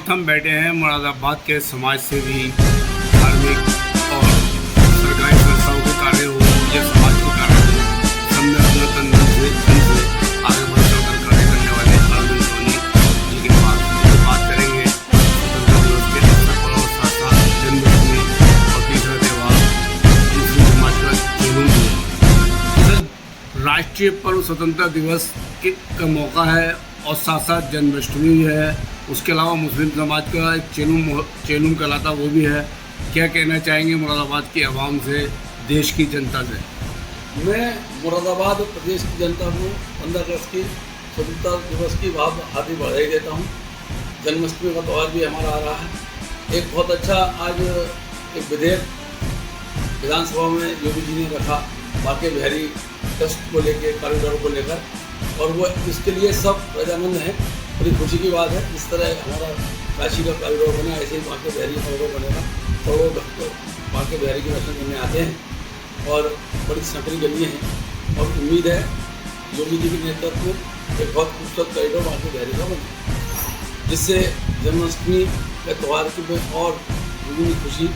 साथ हम बैठे हैं मुरादाबाद के समाज सेवी, धार्मिक और सरकारी संस्थाओं के कार्य हो या समाज के कार्य हो, सब में अपना तन मन से आगे बढ़कर कार्य करने वाले अरविंद सोनी जी के बात करेंगे। स्वतंत्रता दिवस के अवसर पर और साथ साथ जन्माष्टमी और तीसरा त्यौहार मुस्लिम समाज का जुलूम है। राष्ट्रीय पर्व स्वतंत्रता दिवस का मौका है और साथ साथ जन्माष्टमी भी है। उसके अलावा मुस्लिम समाज का एक चेलुम कहलाता वो भी है। क्या कहना चाहेंगे मुरादाबाद की आवाम से, देश की जनता से? मैं मुरादाबाद प्रदेश की जनता को 15 अगस्त की स्वतंत्रता दिवस की हार्दिक बधाई देता हूँ। जन्माष्टमी का त्यौहार भी हमारा आ रहा है। एक बहुत अच्छा आज एक विधेयक विधानसभा में योगी जी ने रखा बांके बिहारी ट्रस्ट को लेकर, कॉरिडोर को लेकर, और वो इसके लिए सब रजामंद हैं। बड़ी खुशी की बात है। इस तरह हमारा काशी का कॉरिडोर बना, ऐसे ही बांके बिहारी कॉरिडोर बनेगा तो वो बांके बिहारी के दर्शन करने आते हैं और बड़ी संकरी गलियाँ हैं। और उम्मीद है योगी जी के नेतृत्व में एक बहुत खूबसूरत कॉरिडोर बांके बिहारी का बने, जिससे जन्माष्टमी के त्यौहार की में और दुगनी खुशी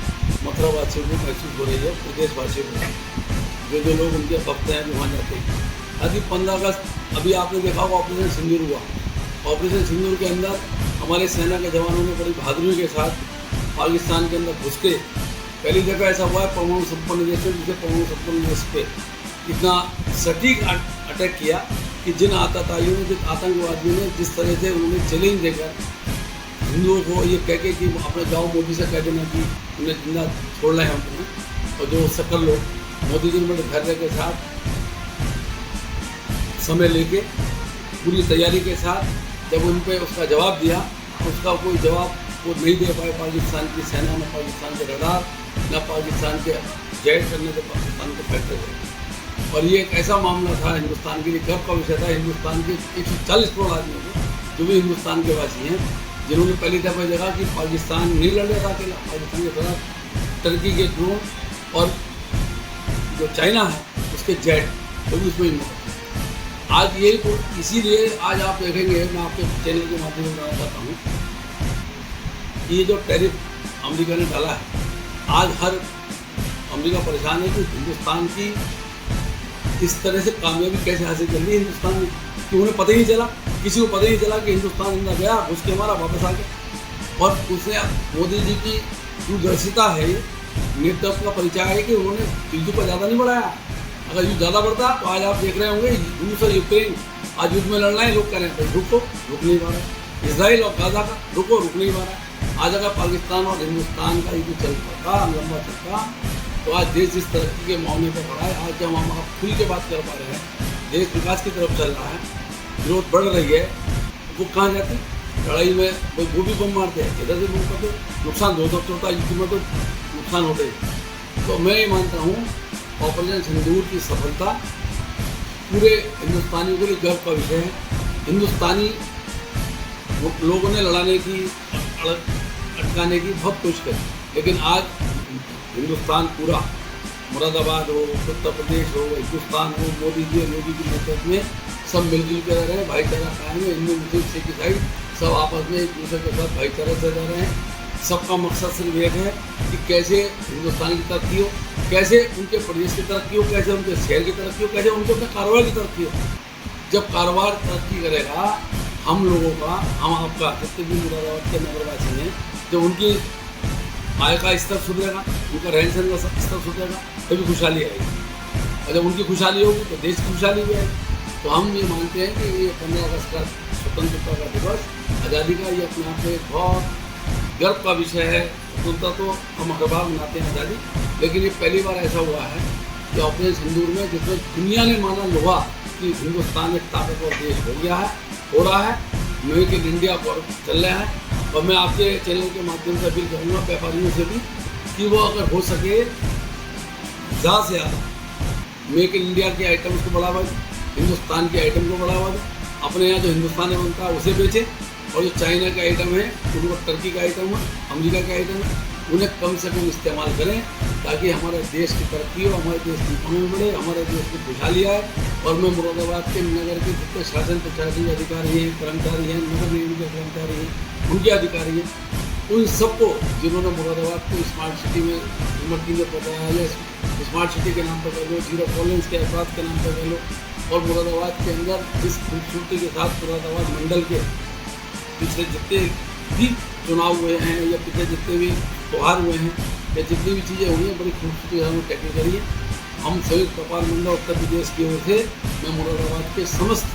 मथुरा वासियों को महसूस हो रही है। प्रदेशवासियों को, जो लोग उनके भक्त हैं जो वहाँ जाते हैं। अभी 15 अगस्त अभी आपने देखा होगा ऑपरेशन सिंदूर हुआ। ऑपरेशन सिंदूर के अंदर हमारे सेना के जवानों ने बड़ी बहादुरी के साथ पाकिस्तान के अंदर घुस के, पहली जगह ऐसा हुआ है परमाणु संपन्न देश में, जिसे परमाणु संपन्न देश पे इतना सटीक अटैक किया कि जिन आतताइयों ने, जिन आतंकवादियों ने जिस तरह से उन्होंने चैलेंज देकर हिंदुओं को ये कह के कि अपने गाँव मोदी से कह देना कि उन्हें जिंदा छोड़ना है हमको, और जो सकल लोग मोदी जी ने बड़े धैर्य के साथ समय लेके पूरी तैयारी के साथ जब उन पर उसका जवाब दिया, उसका कोई जवाब वो नहीं दे पाए पाकिस्तान की सेना, न पाकिस्तान के रडार, न पाकिस्तान के जेट करने से पाकिस्तान को फैक्टर थे। और ये एक ऐसा मामला था हिंदुस्तान के लिए गर्व का विषय था। हिंदुस्तान के 140 करोड़ आदमी को, जो भी हिंदुस्तान के वासी हैं, जिन्होंने पहली दफ़ा देखा कि पाकिस्तान नहीं लड़ रहा था अकेला, पाकिस्तान के खिलाफ टर्की के ड्रोन और जो चाइना है उसके जेट, वो भी उसमें आज यही इसीलिए आज आप देखेंगे, मैं आपके चैनल के माध्यम से बताना चाहता हूँ, ये जो टैरिफ अमेरिका ने डाला है, आज हर अमेरिका परेशान है कि हिंदुस्तान की इस तरह से कामयाबी कैसे हासिल कर ली हिंदुस्तान ने, कि उन्हें पता ही नहीं चला, किसी को पता ही नहीं चला कि हिंदुस्तान अंदर गया, घुस के हमारा वापस आ गया। और उसने मोदी जी की दूरदर्शिता है, नेतृत्व का परिचय है कि उन्होंने युद्ध को ज़्यादा नहीं बढ़ाया। अगर युद्ध ज़्यादा बढ़ता तो आज आप देख रहे होंगे रूस और यूक्रेन आज युद्ध में लड़ना है, लोग कह रहे हैं भाई रुक नहीं पा रहा है। इसराइल और गाजा का रुक नहीं पा रहा है। आज अगर पाकिस्तान और हिंदुस्तान का युद्ध चल पड़ता, लंबा चलता, तो आज देश इस तरक्की के मामले पर खड़ा है। आज जब हम आप खुल के बात कर पा रहे हैं, देश विकास की तरफ चल रहा है, ग्रोथ बढ़ रही है, वो कहाँ जाते? लड़ाई में वो भी बम मारते हैं, इधर से बम करते, नुकसान दो होता है, युद्ध में तो नुकसान होते हैं। तो मैं ये मानता हूँ ऑपरेशन सिंदूर की सफलता पूरे हिंदुस्तानियों के लिए गर्व का विषय है। हिंदुस्तानी लोगों ने लड़ाने की, अटकाने की बहुत कोशिश करी, लेकिन आज हिंदुस्तान पूरा, मुरादाबाद हो, उत्तर प्रदेश हो, हिंदुस्तान हो, मोदी जी और योगी जी नेतृत्व में सब मिलजुल कर रह रहे हैं। भाईचारा कायम है। हिंदू मुस्लिम सिख ईसाई सब आपस में एक दूसरे के साथ भाईचारा से रह रहे हैं। सबका मकसद सिर्फ एक है कि कैसे हिंदुस्तान की तरक्की हो, कैसे उनके प्रदेश की तरक्की हो, कैसे उनके शहर की तरक्की हो, कैसे उनके अपने कारोबार की तरक्की हो। जब कारोबार तरक्की करेगा, हम लोगों का, हम आपका, जितने भी मुरादाबाद के नगरवासी हैं, जब उनकी आय का स्तर सुधरेगा, उनका रहन सहन का स्तर सुधरेगा, तभी खुशहाली आएगी। और जब उनकी खुशहाली होगी तो देश की खुशहाली भी आएगी। तो हम ये मानते हैं कि ये 15 अगस्त का स्वतंत्रता का दिवस, आज़ादी का, ये अपने आप में बहुत गर्व का विषय है। स्वतंत्रता तो हम हर बार मनाते हैं आज़ादी, लेकिन ये पहली बार ऐसा हुआ है कि ऑपरेशन सिंदूर में जिसमें दुनिया ने माना लोहा कि हिंदुस्तान एक ताकतवर देश हो गया है, हो रहा है, मेक इन इंडिया पर चल रहा है। और मैं आपके चैनल के माध्यम से अपील करूँगा व्यापारियों से भी कि वो अगर हो सके ज़्यादा से ज़्यादा मेक इन इंडिया के आइटम्स को बढ़ावा दें, हिंदुस्तान के आइटम को बढ़ावा दें, अपने यहाँ जो हिंदुस्तान में बनता है उसे बेचें, और जो चाइना का आइटम है, उनको टर्की का आइटम है, अमेरिका का आइटम है, उन्हें कम से कम इस्तेमाल करें ताकि हमारे देश की तरक्की हो, हमारे देश की इकोनॉमी बढ़े, हमारे देश की खुशहाली आए। और मैं मुरादाबाद के नगर के जितने शासन प्रशासनिक अधिकारी हैं, कर्मचारी हैं, नगर निगम के कर्मचारी हैं, उनके अधिकारी हैं, उन सबको जिन्होंने मुरादाबाद को स्मार्ट सिटी में उन्नति में बताया या स्मार्ट सिटी के नाम पर कह लो, जीरो टॉलरेंस के अहसास के नाम पर कह लो, और मुरादाबाद के अंदर जिस खूबसूरती के साथ मुरादाबाद मंडल के पिछले जितने भी चुनाव हुए हैं या पिछले जितने भी त्यौहार हुए हैं या जितनी भी चीज़ें हुई हैं, बड़ी खूबसूरती से हमने टैकल करी है। हम संयुक्त व्यापार मंडल उत्तर प्रदेश की ओर से मैं मुरादाबाद के समस्त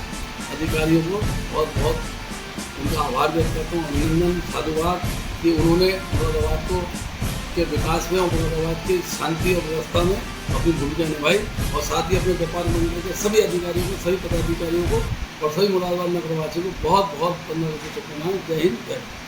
अधिकारियों को बहुत उनका आभार व्यक्त करता हूँ, अभिनंदन, साधुवाद कि उन्होंने मुरादाबाद को के विकास में और मुरादाबाद की शांति और व्यवस्था में अपनी भूमिका निभाई। और साथ ही अपने व्यापार मंडल के सभी अधिकारियों को, सभी पदाधिकारियों को और सभी मुरादाबाद नगरवासियों को बहुत बहुत 15 शुभकामनाएं। जय हिंद, जय भारत।